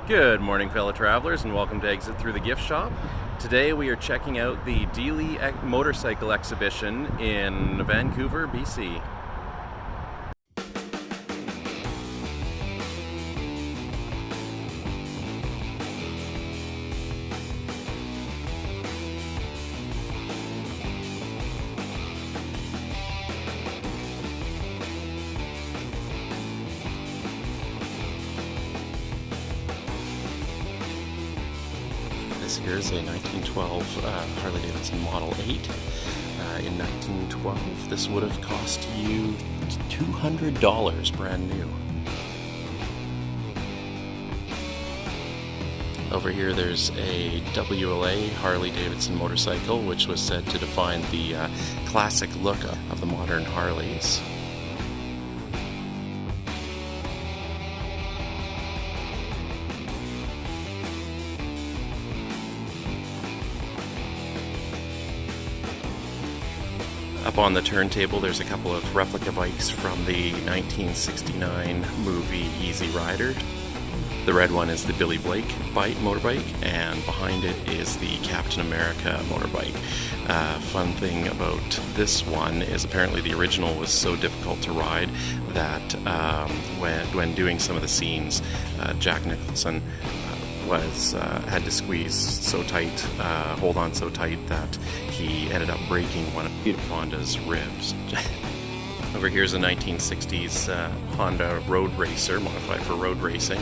Good morning, fellow travelers, and welcome to Exit Through the Gift Shop. Today we are checking out the Deeley Motorcycle Exhibition in Vancouver, BC. This here is a 1912 Harley Davidson Model 8. In 1912, this would have cost you $200 brand new. Over here there's a WLA Harley Davidson motorcycle, which was said to define the classic look of the modern Harleys. Up on the turntable there's a couple of replica bikes from the 1969 movie Easy Rider. The red one is the Billy Blake motorbike, and behind it is the Captain America motorbike. Fun thing about this one is apparently the original was so difficult to ride that when doing some of the scenes, Jack Nicholson had to squeeze so tight, hold on so tight that he ended up breaking one of Honda's ribs. Over here's a 1960s Honda Road Racer, modified for road racing.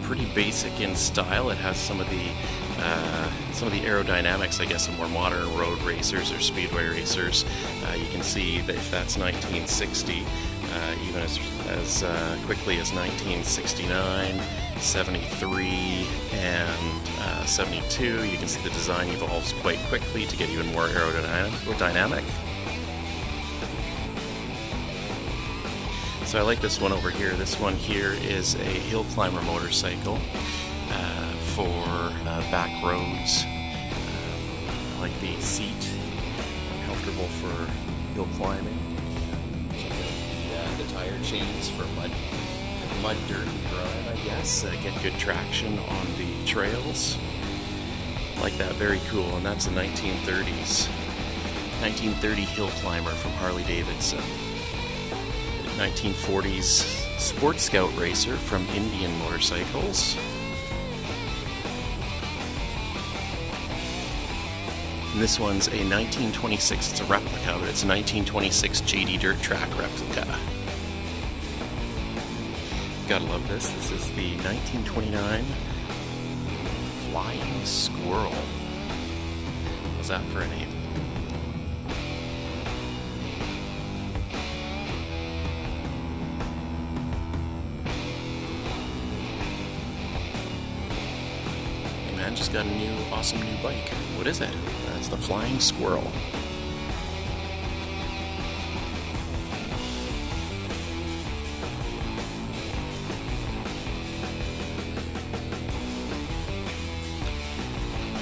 Pretty basic in style. It has some of the aerodynamics, I guess, of more modern road racers or speedway racers. You can see that if that's 1960, even as quickly as 1969, 73, and 72, you can see the design evolves quite quickly to get even more aerodynamic. So I like this one over here. This one here is a hill climber motorcycle for back roads. I like the seat, comfortable for hill climbing. The tire chains for mud, dirt, and grime, I guess. Get good traction on the trails. Like that, very cool. And that's a 1930s, 1930 hill climber from Harley Davidson. 1940s Sport Scout racer from Indian Motorcycles. And this one's a 1926, it's a replica, but it's a 1926 JD Dirt Track replica. Gotta love this. This is the 1929 Flying Squirrel. What's that for a name? Hey man, just got a awesome new bike. What is it? That's the Flying Squirrel.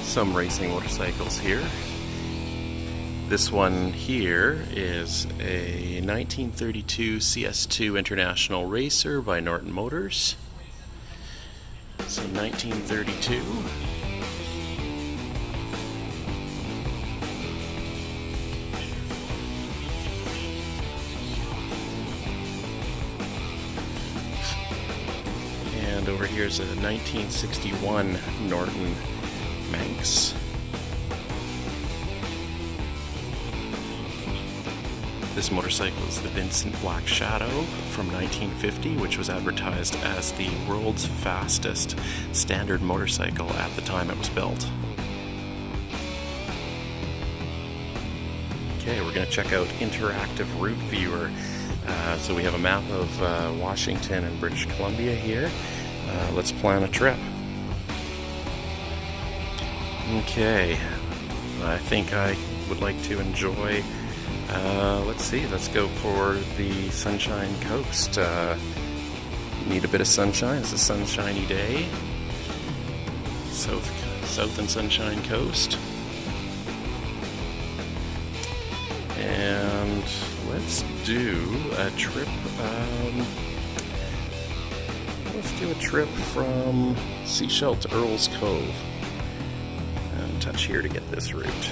Some racing motorcycles here. This one here is a 1932 CS2 International Racer by Norton Motors. So 1932. And over here is a 1961 Norton Manx. This motorcycle is the Vincent Black Shadow from 1950, which was advertised as the world's fastest standard motorcycle at the time it was built. Okay, we're going to check out Interactive Route Viewer. So we have a map of Washington and British Columbia here. Let's plan a trip. Okay, I think I would like to enjoy, let's go for the Sunshine Coast. Need a bit of sunshine. It's a sunshiny day. South and Sunshine Coast. And let's do a trip, let's do a trip from Seashell to Earl's Cove. And touch here to get this route.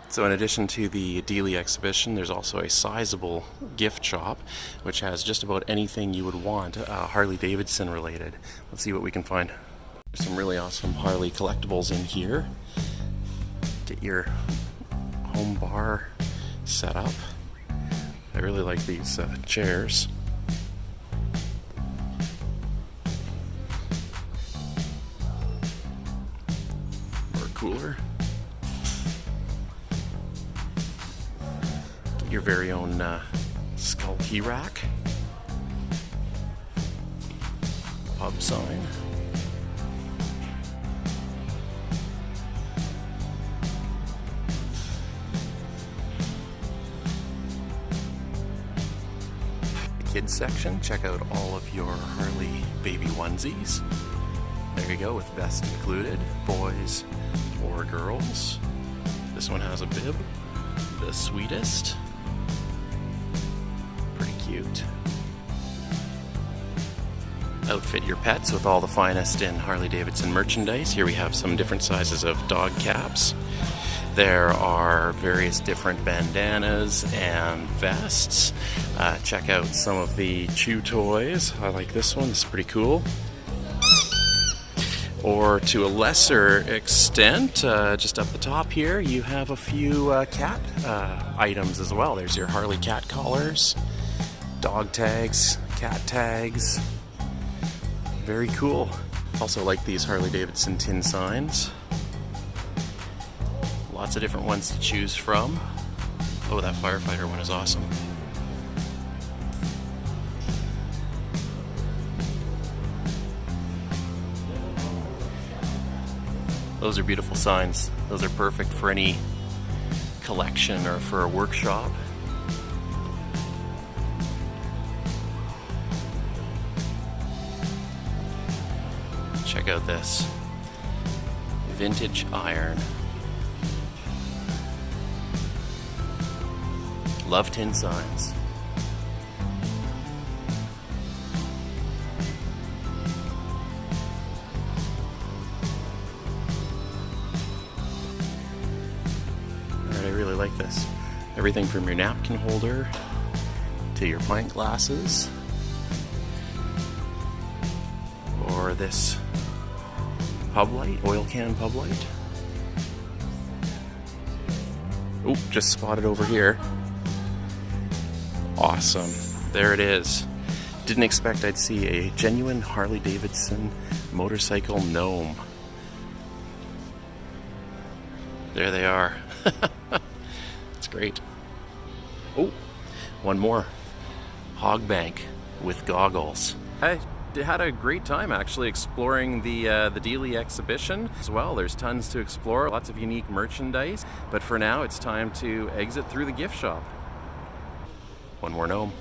So in addition to the Deeley Exhibition, there's also a sizable gift shop, which has just about anything you would want Harley Davidson related. Let's see what we can find. There's some really awesome Harley collectibles in here. Get your home bar set up. I really like these chairs. Or cooler. Your very own skull key rack, pub sign, the kids section. Check out all of your Harley baby onesies. There you go, with vest included, boys or girls. This one has a bib, the sweetest. Cute. Outfit your pets with all the finest in Harley Davidson merchandise. Here we have some different sizes of dog caps. There are various different bandanas and vests. Check out some of the chew toys. I like this one, it's pretty cool. Or to a lesser extent, just up the top here, you have a few cat items as well. There's your Harley cat collars. Dog tags, cat tags, very cool. Also like these Harley Davidson tin signs. Lots of different ones to choose from. Oh, that firefighter one is awesome. Those are beautiful signs. Those are perfect for any collection or for a workshop. Check out this vintage iron. Love tin signs. Alright, I really like this. Everything from your napkin holder to your pint glasses, or this pub light, oil can pub light. Oh, just spotted over here. Awesome. There it is. Didn't expect I'd see a genuine Harley Davidson motorcycle gnome. There they are. It's great. Oh, one more. Hog bank with goggles. Hey. Had a great time actually exploring the Deeley Exhibition as well. There's tons to explore, lots of unique merchandise, but for now it's time to exit through the gift shop. One more gnome.